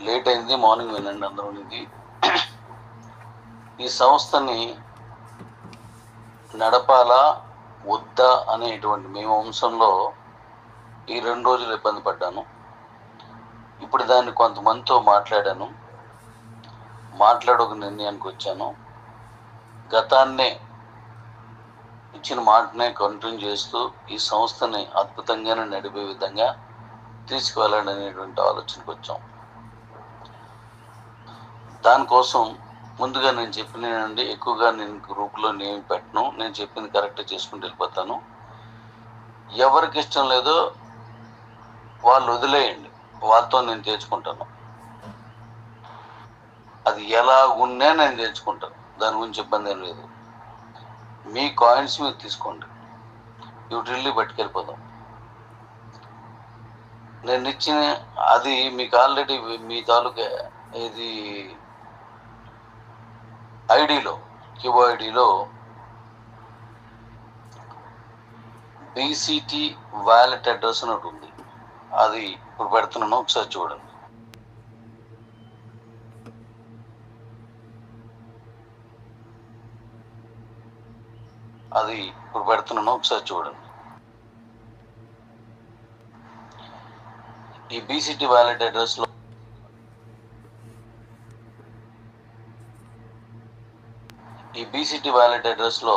Late అయింది, morning వినండి అందరూ. ఇది ఈ సంస్థని నడపాలా వద్దా అనేటువంటి మీమాంసంలో ఈ 2 రోజులు ఇబ్బంది పడ్డాను. ఇప్పుడు దాన్ని కొంతమందితో మాట్లాడాను, ఒక నిర్ణయానికి వచ్చాను. గతాన్నే ఇచ్చిన మాటనే కంటిన్యూ చేస్తూ ఈ సంస్థని అద్భుతంగానే నడిపే విధంగా తీసుకువెళ్ళాలనేటువంటి ఆలోచనకు వచ్చాం. దానికోసం ముందుగా నేను చెప్పినండి, ఎక్కువగా నేను గ్రూప్లో నేను పెట్టను, నేను చెప్పింది కరెక్ట్గా చేసుకుంటూ వెళ్ళిపోతాను. ఎవరికి ఇష్టం లేదో వాళ్ళు వదిలేయండి, వాళ్ళతో నేను తెచ్చుకుంటాను. అది ఎలా ఉన్నా నేను తెచ్చుకుంటాను, దాని గురించి ఇబ్బంది ఏం లేదు. మీ కాయిన్స్ మీరు తీసుకోండి, యూటిలిటీ పట్టుకెళ్ళిపోదాం. నేను ఇచ్చిన అది మీకు ఆల్రెడీ మీ తాలూకా ఇది ఐడిలో, క్యూబో ఐడిలో బీసీటీ వాలెట్ అడ్రస్ అని ఒకటి ఉంది. అది ఇప్పుడు పెడుతున్నాను, ఒకసారి చూడండి. ఈ బీసీటీ వాలెట్ అడ్రస్ లో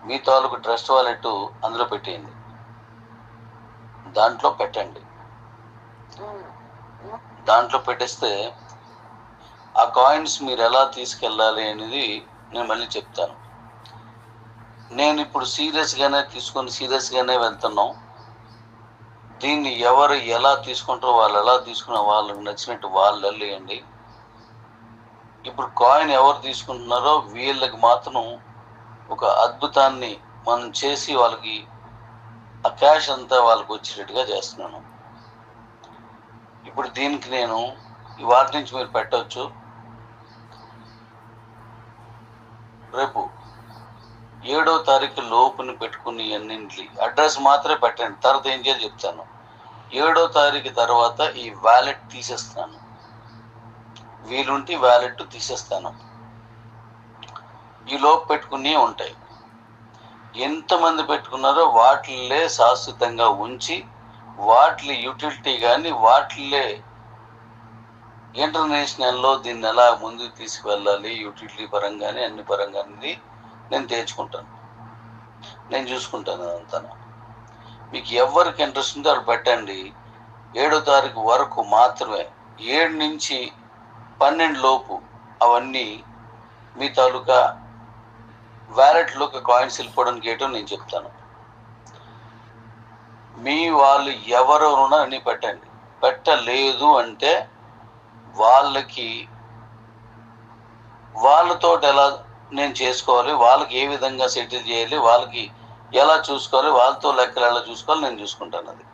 మీ తాలూకు ట్రస్ట్ వాలెట్ అందులో పెట్టేయండి, దాంట్లో పెట్టండి. దాంట్లో పెట్టేస్తే ఆ కాయిన్స్ మీరు ఎలా తీసుకెళ్ళాలి అనేది నేను మళ్ళీ చెప్తాను. నేను ఇప్పుడు సీరియస్గానే వెళ్తున్నాం. దీన్ని ఎవరు ఎలా తీసుకుంటారో వాళ్ళు ఎలా తీసుకున్నా, వాళ్ళకి నచ్చినట్టు వాళ్ళు వెళ్ళేయండి. ఇప్పుడు కాయిన్ ఎవరు తీసుకుంటున్నారో వీళ్ళకి మాత్రం ఒక అద్భుతాన్ని మనం చేసి వాళ్ళకి ఆ క్యాష్ అంతా వాళ్ళకి వచ్చేటట్టుగా చేస్తున్నాను. ఇప్పుడు దీనికి నేను వాటి నుంచి మీరు పెట్టవచ్చు. రేపు 7వ తారీఖు లోపుని పెట్టుకుని అన్నింటి అడ్రస్ మాత్రమే పెట్టండి, తర్వాత ఏం చేయాలో చెప్తాను. 7వ తారీఖు తర్వాత ఈ వ్యాలెట్ తీసేస్తాను, వీలుంటే వ్యాలెట్ తీసేస్తాను. ఈ లోపు పెట్టుకునే ఉంటాయి. ఎంతమంది పెట్టుకున్నారో వాటిల్లే శాశ్వతంగా ఉంచి, వాటి యూటిలిటీ కానీ వాటిల్లే ఇంటర్నేషనల్లో దీన్ని ఎలా ముందుకు తీసుకువెళ్ళాలి, యూటిలిటీ పరంగానే అన్ని పరంగానే నేను తెచ్చుకుంటాను, నేను చూసుకుంటాను. అదంతా మీకు ఎవరికి ఇంట్రెస్ట్ ఉందో అది పెట్టండి. 7వ తారీఖు వరకు మాత్రమే, 7 నుంచి 12 లోపు అవన్నీ మీ తాలూకా వ్యాలెట్లోకి కాయిన్స్ వెళ్ళిపోవడానికి ఏంటో నేను చెప్తాను. మీ వాళ్ళు ఎవరు అన్నీ పెట్టండి. పెట్టలేదు అంటే వాళ్ళతో ఎలా నేను చేసుకోవాలి, వాళ్ళకి ఏ విధంగా సెటిల్ చేయాలి, వాళ్ళకి ఎలా చూసుకోవాలి, వాళ్ళతో లెక్కలు ఎలా చూసుకోవాలి నేను చూసుకుంటాను. అది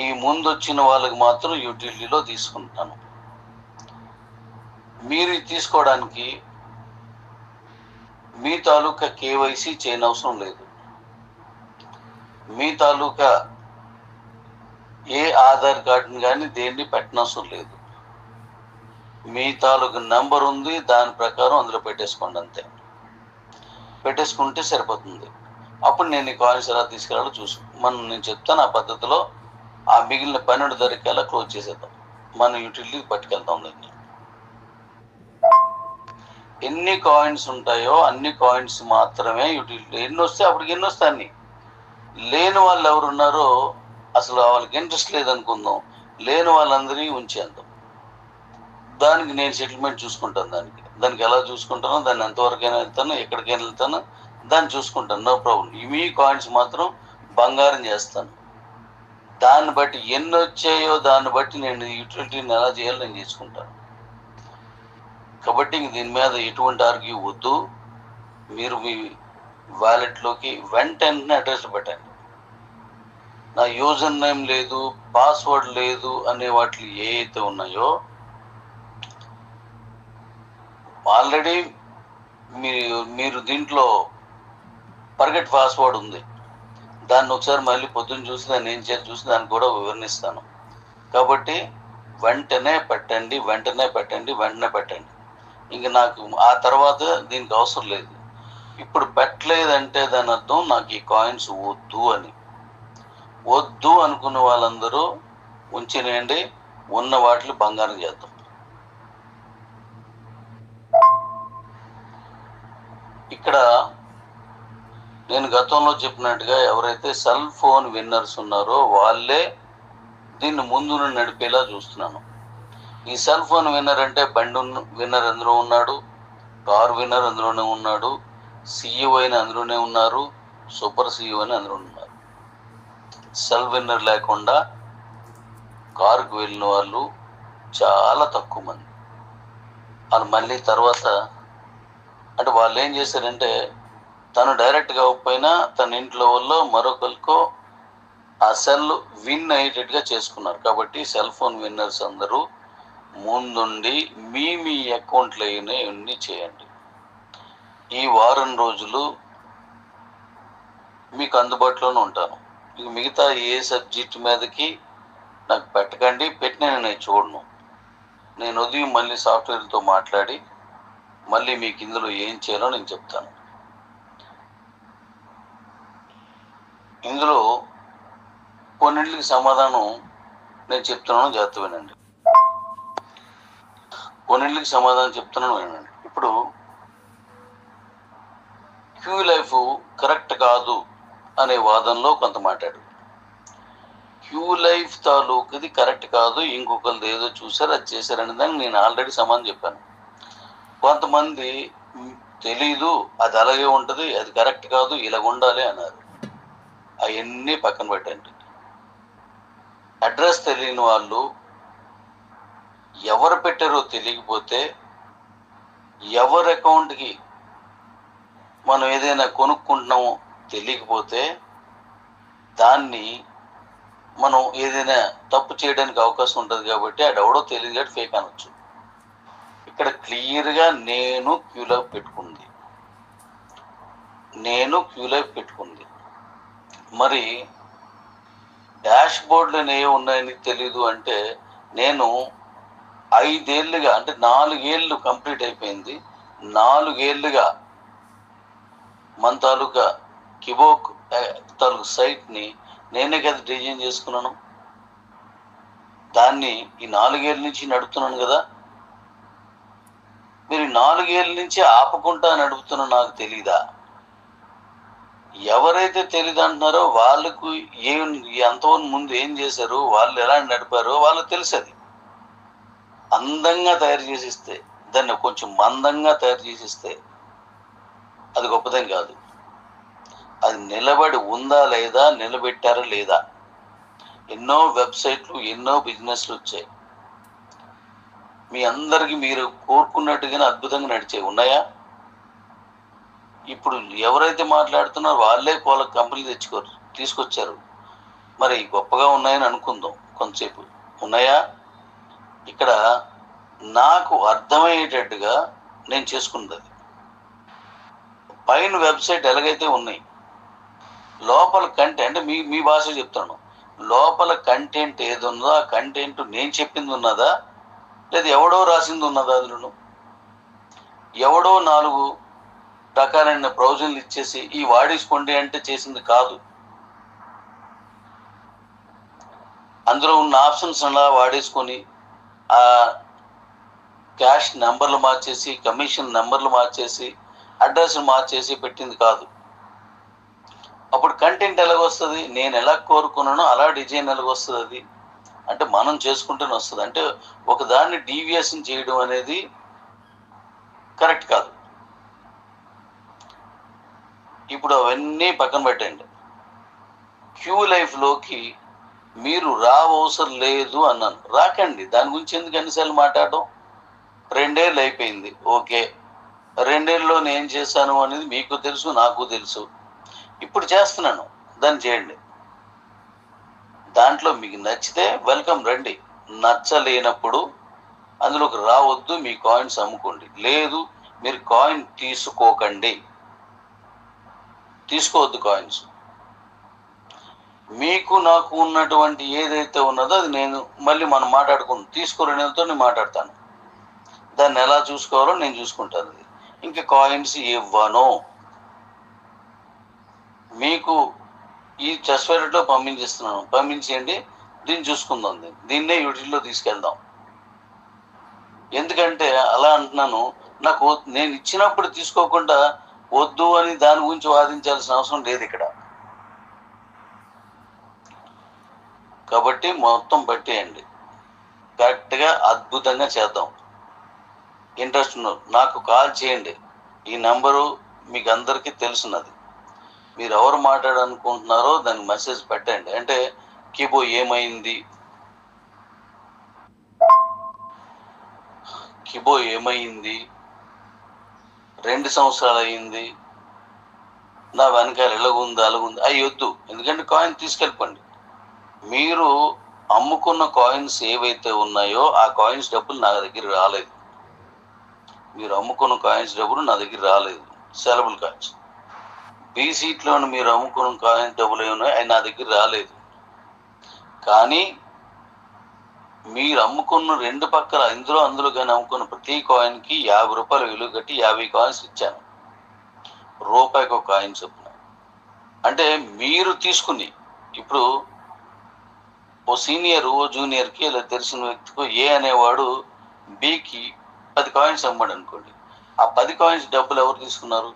ఈ ముందు వచ్చిన వాళ్ళకి మాత్రం యూటిలిటీలో తీసుకుంటాను. మీరు తీసుకోవడానికి మీ తాలూకా కేవైసీ చేయనవసరం లేదు. మీ తాలూకా ఏ ఆధార్ కార్డుని కానీ దేన్ని పెట్టనవసరం లేదు. మీ తాలూకా నెంబర్ ఉంది, దాని ప్రకారం అందులో పెట్టేసుకోండి, అంతే. పెట్టేసుకుంటే సరిపోతుంది. అప్పుడు నేను ఈ కాయిన్స్ ఎలా తీసుకెళ్ళాలో నేను చెప్తాను. ఆ పద్ధతిలో ఆ మిగిలిన 12 తారీఖు ఎలా క్లోజ్ చేసేద్దాం, మన యూటిలిటీ పట్టుకెళ్తాం. దాన్ని ఎన్ని కాయిన్స్ ఉంటాయో అన్ని కాయిన్స్ మాత్రమే యూటిలిటీ. ఎన్ని వస్తే అప్పటికి ఎన్ని వస్తాయి. అన్ని లేని వాళ్ళు ఎవరు ఉన్నారో, అసలు వాళ్ళకి ఇంట్రెస్ట్ లేదనుకుందాం, లేని వాళ్ళందరినీ ఉంచేద్దాం. దానికి నేను సెటిల్మెంట్ చూసుకుంటాను. దానికి ఎలా చూసుకుంటానో, దాన్ని ఎంతవరకైనా వెళ్తాను, ఎక్కడికైనా వెళ్తాను, దాన్ని చూసుకుంటాను, నో ప్రాబ్లం. మీ కాయిన్స్ మాత్రం బంగారం చేస్తాను. దాన్ని బట్టి ఎన్ని వచ్చాయో దాన్ని బట్టి నేను యూటిలిటీని ఎలా చేయాలో నేను చేసుకుంటాను. కాబట్టి దీని మీద ఎటువంటి ఆర్గ్యూ వద్దు. మీరు మీ వాలెట్లోకి వెంటనే అడ్రస్ పెట్టండి. నా యూజర్ నేమ్ లేదు, పాస్వర్డ్ లేదు అనే వాటి ఏవైతే ఉన్నాయో ఆల్రెడీ మీరు దీంట్లో ఫర్గెట్ పాస్వర్డ్ ఉంది. దాన్ని ఒకసారి మళ్ళీ పొద్దున్న చూసి దాన్ని ఏం చేయాలి చూసి దాన్ని కూడా వివరణిస్తాను. కాబట్టి వెంటనే పెట్టండి, వెంటనే పెట్టండి, వెంటనే పెట్టండి. ఇంక నాకు ఆ తర్వాత దీనికి అవసరం లేదు. ఇప్పుడు పెట్టలేదంటే దాని అర్థం నాకు ఈ కాయిన్స్ వద్దు అని. వద్దు అనుకున్న వాళ్ళందరూ ఉంచినేయండి, ఉన్న వాటిని బంగారం చేద్దాం. ఇక్కడ నేను గతంలో చెప్పినట్టుగా ఎవరైతే సెల్ ఫోన్ విన్నర్స్ ఉన్నారో వాళ్ళే దీన్ని ముందు నడిపేలా చూస్తున్నాను. ఈ సెల్ ఫోన్ విన్నర్ అంటే బండి విన్నర్ అందులో ఉన్నాడు, కారు విన్నర్ అందులోనే ఉన్నాడు, CEO అయిన అందులోనే ఉన్నారు, సూపర్ CEO అని అందులో ఉన్నారు. సెల్ విన్నర్ లేకుండా కారుకు వెళ్ళిన వాళ్ళు చాలా తక్కువ మంది. వాళ్ళు మళ్ళీ తర్వాత అంటే వాళ్ళు ఏం చేశారంటే తను డైరెక్ట్గా అవ్వకపోయినా తన ఇంట్లో వాళ్ళు మరొకరికో ఆ సెల్ విన్ అయ్యేటట్టుగా చేసుకున్నారు. కాబట్టి సెల్ ఫోన్ విన్నర్స్ అందరూ ముందుండి మీ అకౌంట్లో ఇవన్నీ చేయండి. ఈ వారం రోజులు మీకు అందుబాటులోనే ఉంటాను. మిగతా ఏ సబ్జెక్ట్ మీదకి నాకు పెట్టకండి, పెట్టిన నేను చూడను. నేను ఉదయం మళ్ళీ సాఫ్ట్వేర్తో మాట్లాడి మళ్ళీ మీకు ఇందులో ఏం చేయాలో నేను చెప్తాను. ఇందులో కొన్నింటికి సమాధానం నేను చెప్తున్నాను, జాగ్రత్త వినండి. కొన్నింటికి సమాధానం చెప్తున్నాను, వినండి. ఇప్పుడు క్యూ లైఫ్ కరెక్ట్ కాదు అనే వాదనలో కొంత మాట్లాడు. క్యూ లైఫ్ తాలూకుది కరెక్ట్ కాదు, ఇంకొకరిది ఏదో చూసారు అది చేశారనే దాన్ని నేను ఆల్రెడీ సమాధానం చెప్పాను. కొంతమంది తెలీదు, అది అలాగే ఉంటుంది, అది కరెక్ట్ కాదు, ఇలా ఉండాలి అన్నారు. అవన్నీ పక్కన పెట్టండి. అడ్రస్ తెలియని వాళ్ళు ఎవరు పెట్టారో తెలియకపోతే ఎవరి అకౌంట్కి మనం ఏదైనా కొనుక్కుంటున్నామో తెలియకపోతే దాన్ని మనం ఏదైనా తప్పు చేయడానికి అవకాశం ఉంటుంది. కాబట్టి అది ఎవడో తెలియదు ఫేక్ అనొచ్చు. ఇక్కడ క్లియర్గా నేను క్యూలో పెట్టుకుంది. మరి డాష్ బోర్డులో ఏ ఉన్నాయని తెలీదు అంటే నేను 5 ఏళ్ళుగా అంటే 4 ఏళ్ళు కంప్లీట్ అయిపోయింది. 4 ఏళ్ళుగా మన తాలూకా కిబోక్ తాలూకు సైట్ని నేనే కదా డిజైన్ చేసుకున్నాను. దాన్ని ఈ 4 ఏళ్ళ నుంచి నడుపుతున్నాను కదా. మీరు 4 ఏళ్ళ నుంచి ఆపకుండా నడుపుతున్నా నాకు తెలీదా? ఎవరైతే తెలీదు అంటున్నారో వాళ్ళకు ఎంతమంది ముందు ఏం చేశారు, వాళ్ళు ఎలా నడిపారో వాళ్ళకి తెలుసు. అది అందంగా తయారు చేసిస్తే, దాన్ని కొంచెం మందంగా తయారు చేసిస్తే అది గొప్పదేం కాదు. అది నిలబడి ఉందా లేదా, నిలబెట్టారా లేదా. ఎన్నో వెబ్సైట్లు, ఎన్నో బిజినెస్లు వచ్చాయి. మీ అందరికి మీరు కోరుకున్నట్టుగానే అద్భుతంగా నడిచాయి ఉన్నాయా? ఇప్పుడు ఎవరైతే మాట్లాడుతున్నారో వాళ్ళే వాళ్ళ కంపెనీ తీసుకొచ్చారు. మరి గొప్పగా ఉన్నాయని అనుకుందాం, కొంతసేపు ఉన్నాయా? ఇక్కడ నాకు అర్థమయ్యేటట్టుగా నేను చేసుకున్నది. పైన వెబ్సైట్ ఎలాగైతే ఉన్నాయి, లోపల కంటెంట్ మీ భాష చెప్తాను. లోపల కంటెంట్ ఏది ఉందో ఆ కంటెంట్ నేను చెప్పింది ఉన్నదా, లేదా ఎవడో రాసింది ఉన్నదా? అందులో ఎవడో 4 రకాలైన బ్రౌజర్లు ఇచ్చేసి ఈ వాడేసుకోండి అంటే చేసింది కాదు. అందులో ఉన్న ఆప్షన్స్ అలా వాడేసుకొని ఆ క్యాష్ నెంబర్లు మార్చేసి, కమిషన్ నెంబర్లు మార్చేసి, అడ్రస్ మార్చేసి పెట్టింది కాదు. అప్పుడు కంటెంట్ ఎలాగొస్తుంది? నేను ఎలా కోరుకున్నానో అలా డిజైన్ ఎలాగొస్తుంది? అది అంటే మనం చేసుకుంటూనే వస్తుంది. అంటే ఒకదాన్ని డీవియేషన్ చేయడం అనేది కరెక్ట్ కాదు. ఇప్పుడు అవన్నీ పక్కన పెట్టండి. క్యూ లైఫ్లోకి మీరు రావసరం లేదు అన్నాను. రాకండి. దాని గురించి ఎందుకు ఎన్నిసార్లు మాట్లాడడం? 2 ఏళ్ళు అయిపోయింది, ఓకే. 2 ఏళ్ళలో నేను ఏం చేశాను అనేది మీకు తెలుసు, నాకు తెలుసు. ఇప్పుడు చేస్తున్నాను, దాన్ని చేయండి. దాంట్లో మీకు నచ్చితే వెల్కమ్, రండి. నచ్చలేనప్పుడు అందులోకి రావద్దు, మీ కాయిన్స్ అమ్ముకోండి. లేదు, మీరు కాయిన్ తీసుకోవద్దు కాయిన్స్. మీకు నాకు ఉన్నటువంటి ఏదైతే ఉన్నదో అది నేను మళ్ళీ మనం మాట్లాడుకుంటాం. తీసుకోలేనితో నేను మాట్లాడతాను. దాన్ని ఎలా చూసుకోవాలో నేను చూసుకుంటాను. అది ఇంకా కాయిన్స్ ఇవ్వను. మీకు ఈ చెస్ వ్యాలెట్లో పంపించేస్తున్నాను, పంపించేయండి, దీన్ని చూసుకుందాం, దీన్నే యూటిలిటీలో తీసుకెళ్దాం. ఎందుకంటే అలా అంటున్నాను, నాకు నేను ఇచ్చినప్పుడు తీసుకోకుండా వద్దు అని దాని గురించి వాదించాల్సిన అవసరం లేదు ఇక్కడ. కాబట్టి మొత్తం పట్టేయండి, కరెక్ట్గా అద్భుతంగా చేద్దాం. ఇంట్రెస్ట్ ఉన్నారు నాకు కాల్ చేయండి. ఈ నెంబరు మీకు అందరికీ తెలుసున్నది. మీరు ఎవరు మాట్లాడాలనుకుంటున్నారో దానికి మెసేజ్ పెట్టండి. అంటే కీబో ఏమైంది, కిబో ఏమైంది, 2 సంవత్సరాలు అయింది, నా వెనకాల ఎలాగుంది అలాగుంది అవి వద్దు. ఎందుకంటే కాయిన్ తీసుకెళ్ళిపోండి. మీరు అమ్ముకున్న కాయిన్స్ ఏవైతే ఉన్నాయో ఆ కాయిన్స్ డబ్బులు నా దగ్గర రాలేదు. మీరు అమ్ముకున్న కాయిన్స్ డబ్బులు నా దగ్గర రాలేదు. సెలబుల్ కాయిన్స్ బీసీట్లోని మీరు అమ్ముకున్న కాయిన్స్ డబ్బులు ఏమున్నాయో అవి నా దగ్గర రాలేదు. కానీ మీరు అమ్ముకున్న 2 పక్కల అందులో కానీ అమ్ముకున్న ప్రతి కాయిన్కి 50 రూపాయలు విలువ కట్టి 50 కాయిన్స్ ఇచ్చాను. రూపాయికి ఒక కాయిన్ చొప్పున. అంటే మీరు తీసుకుని ఇప్పుడు ఓ సీనియర్ ఓ జూనియర్కి ఇలా తెలిసిన వ్యక్తికి ఏ అనేవాడు బికి 10 కాయిన్స్ అమ్మాడు అనుకోండి. ఆ 10 కాయిన్స్ డబ్బులు ఎవరు తీసుకున్నారు?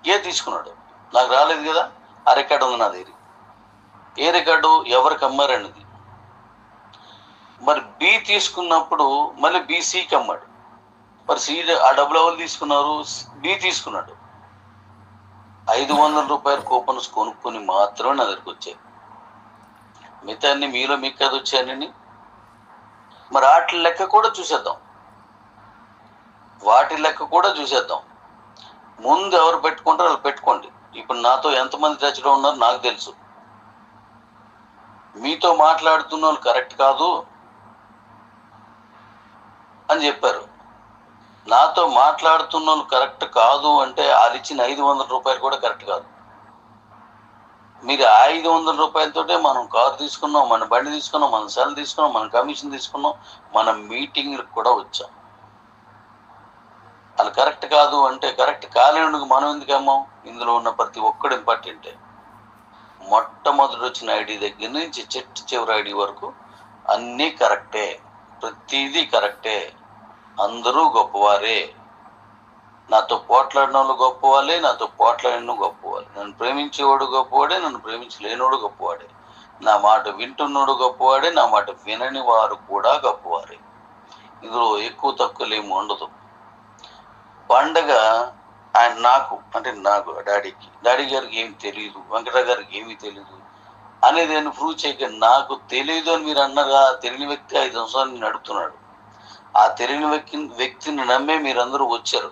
ఏ తీసుకున్నాడు? నాకు రాలేదు కదా. ఆ రికార్డు ఉంది నా దగ్గర. ఏ రికార్డు? ఎవరికి అమ్మారన్నది. మరి బి తీసుకున్నప్పుడు మళ్ళీ బీసీకి అమ్మాడు. మరి సి ఆ డబ్బులు ఎవరు తీసుకున్నారు? బి తీసుకున్నాడు. 500 రూపాయల కూపన్స్ కొనుక్కొని మాత్రమే నా దగ్గరికి వచ్చాయి. మిగతా అన్ని మీలో మీకు కదా వచ్చాయని. మరి వాటి లెక్క కూడా చూసేద్దాం. ముందు ఎవరు పెట్టుకుంటారో వాళ్ళు పెట్టుకోండి. ఇప్పుడు నాతో ఎంతమంది టచ్లో ఉన్నారో నాకు తెలుసు. మీతో మాట్లాడుతున్న వాళ్ళు కరెక్ట్ కాదు అని చెప్పారు. నాతో మాట్లాడుతున్న వాళ్ళు కరెక్ట్ కాదు అంటే వాళ్ళు ఇచ్చిన 500 రూపాయలు కూడా కరెక్ట్ కాదు. మీరు 500 రూపాయలతోటే మనం కారు తీసుకున్నాం, మన బండి తీసుకున్నాం, మన సెల్ తీసుకున్నాం, మన కమిషన్ తీసుకున్నాం, మన మీటింగ్లకు కూడా వచ్చాం. వాళ్ళు కరెక్ట్ కాదు అంటే కరెక్ట్ కాలేనుకు మనం ఎందుకు అమ్మాం? ఇందులో ఉన్న ప్రతి ఒక్కడు ఇంపార్టెంటే. మొట్టమొదటి వచ్చిన ఐడి దగ్గర నుంచి చివరి ఐడి వరకు అన్నీ కరెక్టే, ప్రతిదీ కరెక్టే. అందరూ గొప్పవారే. నాతో పోట్లాడిన వాళ్ళు గొప్పవాళ్ళే, నాతో పోట్లాడిన గొప్పవాళ్ళే. నన్ను ప్రేమించేవాడు గొప్పవాడే, నన్ను ప్రేమించలేనోడు గొప్పవాడే. నా మాట వింటున్నోడు గొప్పవాడే, నా మాట వినని వారు కూడా గొప్పవారే. ఇందులో ఎక్కువ తక్కువలు ఏమి ఉండదు. పండగ నాకు డాడీ గారికి ఏమి తెలియదు, వెంకట గారికి ఏమీ తెలియదు అనేది నేను ప్రూవ్ చేయక నాకు తెలియదు అని మీరు అన్నగా తెలియని వ్యక్తి 5 సంవత్సరాలు నేను అడుగుతున్నాడు. ఆ తెలియని వ్యక్తిని నమ్మే మీరందరూ వచ్చారు.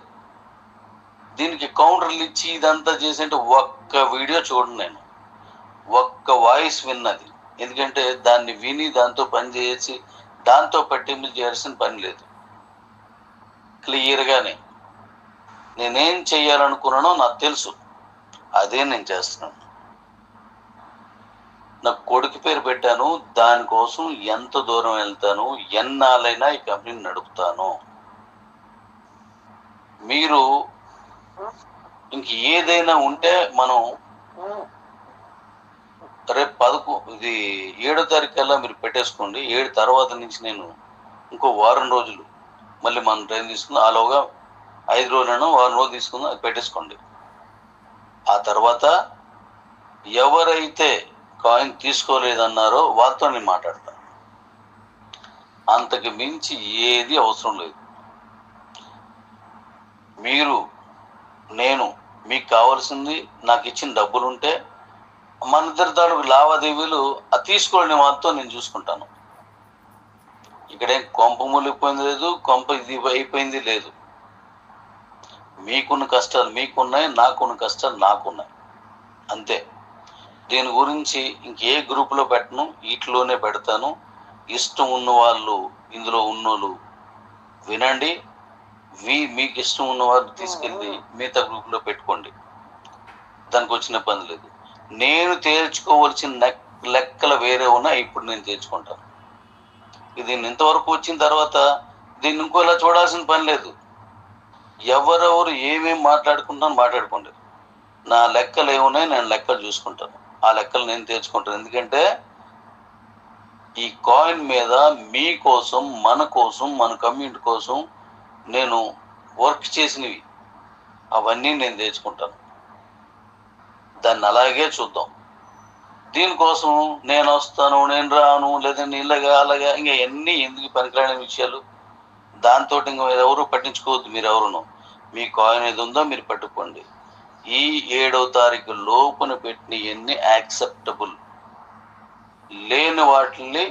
దీనికి కౌంటర్లు ఇచ్చి ఇదంతా చేసేంటే ఒక్క వీడియో చూడండి, నేను ఒక్క వాయిస్ విన్నది. ఎందుకంటే దాన్ని విని దాంతో పని చేసి దాంతో పట్టింపులు చేయాల్సిన పని లేదు. క్లియర్గానే నేనేం చెయ్యాలనుకున్నానో నాకు తెలుసు, అదే నేను చేస్తున్నాను. నాకు కొడుకు పేరు పెట్టాను, దానికోసం ఎంత దూరం వెళ్తాను, ఎన్నాళ్ళైనా ఈ కంపెనీని నడుపుతాను. మీరు ఇంక ఏదైనా ఉంటే మనం రేపు 7వ తారీఖు కల్లా మీరు పెట్టేసుకోండి. 7 తర్వాత నుంచి నేను ఇంకో వారం రోజులు మళ్ళీ మనం ట్రైన్ తీసుకుని ఆలోగా 5 రోజులను వారం రోజులు తీసుకుందాం, అది పెట్టేసుకోండి. ఆ తర్వాత ఎవరైతే కాయిన్ తీసుకోలేదన్నారో వాళ్ళతో నేను మాట్లాడతాను. అంతకు మించి ఏది అవసరం లేదు. మీకు కావాల్సింది నాకు ఇచ్చిన డబ్బులు ఉంటే మన ఇద్దరి తాలూకు లావాదేవీలు తీసుకోలేని వాళ్ళతో నేను చూసుకుంటాను. ఇక్కడేం కొంప మూలిపోయింది లేదు, కొంప ఇది అయిపోయింది లేదు. మీకున్న కష్టాలు మీకున్నాయి, నాకున్న కష్టాలు నాకున్నాయి, అంతే. దీని గురించి ఇంకే గ్రూప్లో పెట్టను, వీటిలోనే పెడతాను. ఇష్టం ఉన్న వాళ్ళు, ఇందులో ఉన్నోళ్ళు వినండి. మీకు ఇష్టం ఉన్న వాళ్ళు తీసుకెళ్ళి మిగతా గ్రూప్లో పెట్టుకోండి, దానికి వచ్చిన పని లేదు. నేను తేల్చుకోవలసిన లెక్కలు వేరే ఉన్నాయి, ఇప్పుడు నేను తేల్చుకుంటాను. ఇది ఇంతవరకు వచ్చిన తర్వాత దీన్ని ఇంకోలా చూడాల్సిన పని లేదు. ఎవరెవరు ఏమేమి మాట్లాడుకోండి. నా లెక్కలు ఏమున్నాయి నేను లెక్కలు చూసుకుంటాను, ఆ లెక్కలు నేను తేల్చుకుంటాను. ఎందుకంటే ఈ కాయిన్ మీద మీకోసం, మన కోసం, మన కమ్యూనిటీ కోసం నేను వర్క్ చేసినవి అవన్నీ నేను తెచ్చుకుంటాను. దాన్ని అలాగే చూద్దాం. దీనికోసం నేను వస్తాను, నేను రాను, లేదంటే ఇలాగా అలాగా ఇంకా ఎన్ని ఎందుకు పనికిరాని విషయాలు. దాంతో ఇంకా ఎవరు పట్టించుకోవద్దు. మీరు ఎవరును మీ కాయిన్ ఏది ఉందో మీరు పట్టుకోండి. ఈ 7వ తారీఖు లోపున పెట్టిన ఎన్ని యాక్సెప్టబుల్, లేని వాటిని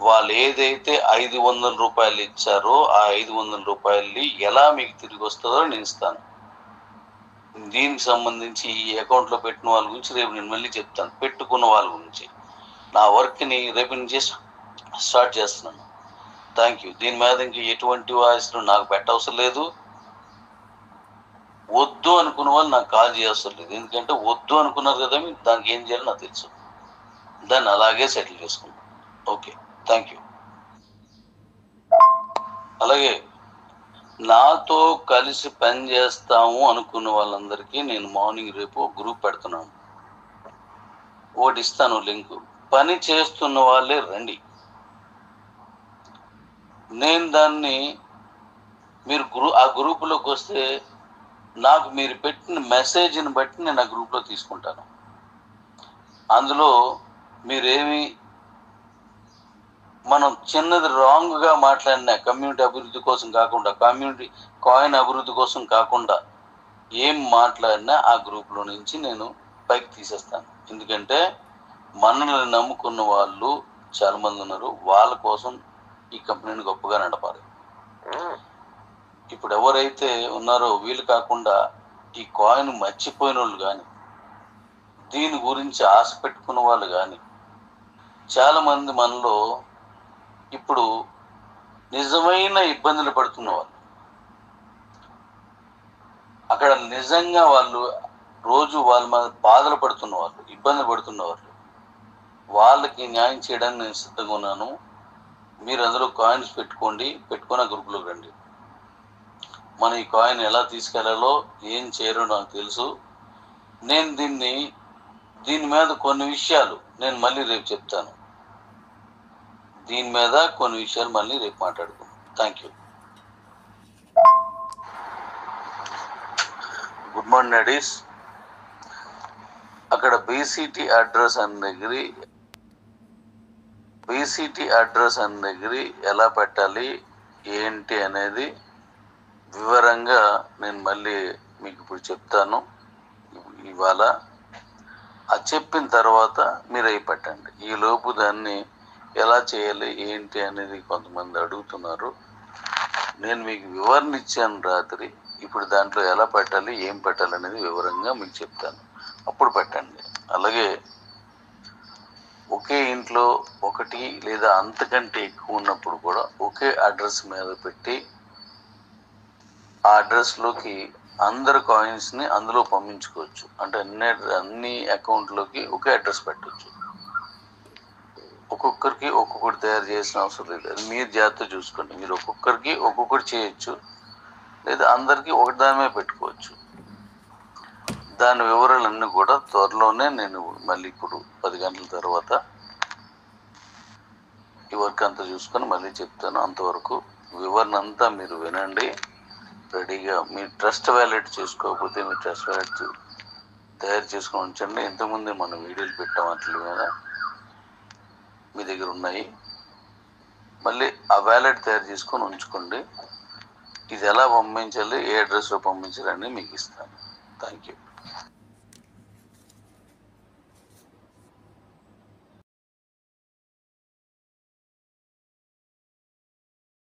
వాళ్ళు ఏదైతే 500 రూపాయలు ఇచ్చారో ఆ 500 రూపాయలు ఎలా మీకు తిరిగి వస్తుందో నేను ఇస్తాను. దీనికి సంబంధించి ఈ అకౌంట్లో పెట్టిన వాళ్ళ గురించి రేపు నేను మళ్ళీ చెప్తాను. పెట్టుకున్న వాళ్ళ గురించి నా వర్క్ని రేపు నుంచి స్టార్ట్ చేస్తున్నాను. Thank you. దీని మీద ఇంక ఎటువంటి వాయిస్లు నాకు పెట్టవసరం లేదు. వద్దు అనుకున్న వాళ్ళు నాకు కాల్ చేయవసరం లేదు. ఎందుకంటే వద్దు అనుకున్నారు కదా, మీకు దానికి ఏం చేయాలో నాకు తెలుసు. దాన్ని అలాగే సెటిల్ చేసుకుంటాం. Okay, thank you. అలాగే నాతో కలిసి పని చేస్తాము అనుకున్న వాళ్ళందరికీ నేను మార్నింగ్ రేపు గ్రూప్ పెడుతున్నాను. ఒకటి ఇస్తాను లింక్. పని చేస్తున్న వాళ్ళే రండి. నేను దాన్ని మీరు ఆ గ్రూపులోకి వస్తే నాకు మీరు పెట్టిన మెసేజ్ని బట్టి నేను ఆ గ్రూప్లో తీసుకుంటాను. అందులో మీరేమి మనం చిన్నది రాంగ్గా మాట్లాడినా కమ్యూనిటీ అభివృద్ధి కోసం కాకుండా, కమ్యూనిటీ కాయిన్ అభివృద్ధి కోసం కాకుండా ఏం మాట్లాడినా ఆ గ్రూప్లో నుంచి నేను పైకి తీసేస్తాను. ఎందుకంటే మనల్ని నమ్ముకున్న వాళ్ళు చాలామంది ఉన్నారు. వాళ్ళ కోసం ఈ కంపెనీని గొప్పగా నడపాలి. ఇప్పుడు ఎవరైతే ఉన్నారో వీళ్ళు కాకుండా ఈ కాయిన్ మర్చిపోయిన వాళ్ళు కానీ, దీని గురించి ఆశ పెట్టుకున్న వాళ్ళు కానీ చాలామంది మనలో ఇప్పుడు నిజమైన ఇబ్బందులు పడుతున్న వాళ్ళు, అక్కడ నిజంగా వాళ్ళు రోజు వాళ్ళ మీద బాధలు పడుతున్న వాళ్ళు, ఇబ్బందులు పడుతున్న వాళ్ళు, వాళ్ళకి న్యాయం చేయడానికి నేను సిద్ధంగా ఉన్నాను. మీరు అందులో కాయిన్స్ పెట్టుకొని ఆ గ్రూప్లోకి రండి. మనం ఈ కాయిన్ ఎలా తీసుకెళ్లాలో ఏం చేయరో నాకు తెలుసు. నేను దీని మీద కొన్ని విషయాలు నేను మళ్ళీ రేపు చెప్తాను. దీని మీద కొన్ని విషయాలు మళ్ళీ రేపు మాట్లాడుకుందాం. Thank you. Good morning daddy's. అక్కడ బీసీటీ అడ్రస్ అన్న దగ్గర ఎలా పెట్టాలి ఏంటి అనేది వివరంగా నేను మళ్ళీ మీకు ఇప్పుడు చెప్తాను. ఇవాళ అది చెప్పిన తర్వాత మీరు అవి పెట్టండి. ఈ లోపు దాన్ని ఎలా చేయాలి ఏంటి అనేది కొంతమంది అడుగుతున్నారు. నేను మీకు వివరణ ఇచ్చాను రాత్రి. ఇప్పుడు దాంట్లో ఎలా పెట్టాలి ఏం పెట్టాలి అనేది వివరంగా మీకు చెప్తాను, అప్పుడు పెట్టండి. అలాగే ఒకే ఇంట్లో ఒకటి లేదా అంతకంటే ఎక్కువ ఉన్నప్పుడు కూడా ఒకే అడ్రస్ మీద పెట్టి ఆ అడ్రస్లోకి అందరు కాయిన్స్ని అందులో పంపించుకోవచ్చు. అంటే అన్ని అకౌంట్లోకి ఒకే అడ్రస్ పెట్టవచ్చు. ఒక్కొక్కరికి ఒక్కొక్కటి తయారు చేసిన అవసరం లేదు. అది మీరు జాగ్రత్త చూసుకోండి. మీరు ఒక్కొక్కరికి ఒక్కొక్కటి చేయొచ్చు, లేదా అందరికీ ఒకదానమే పెట్టుకోవచ్చు. దాని వివరాలన్నీ కూడా త్వరలోనే నేను మళ్ళీ ఇప్పుడు 10 గంటల తర్వాత ఈ వర్క్ అంతా చూసుకొని మళ్ళీ చెప్తాను. అంతవరకు వివరణ అంతా మీరు వినండి రెడీగా. మీ ట్రస్ట్ వ్యాలెట్ చేసుకోకపోతే మీ ట్రస్ట్ వ్యాలెట్ తయారు చేసుకొని ఉంచండి. ఇంతకుముందే మనం వీడియోలు పెట్టాం వాటి మీద, మీ దగ్గర ఉన్నాయి. మళ్ళీ ఆ వ్యాలెట్ తయారు చేసుకొని ఉంచుకోండి. ఇది ఎలా పంపించాలి, ఏ అడ్రస్లో పంపించాలని మీకు ఇస్తాను. Thank you.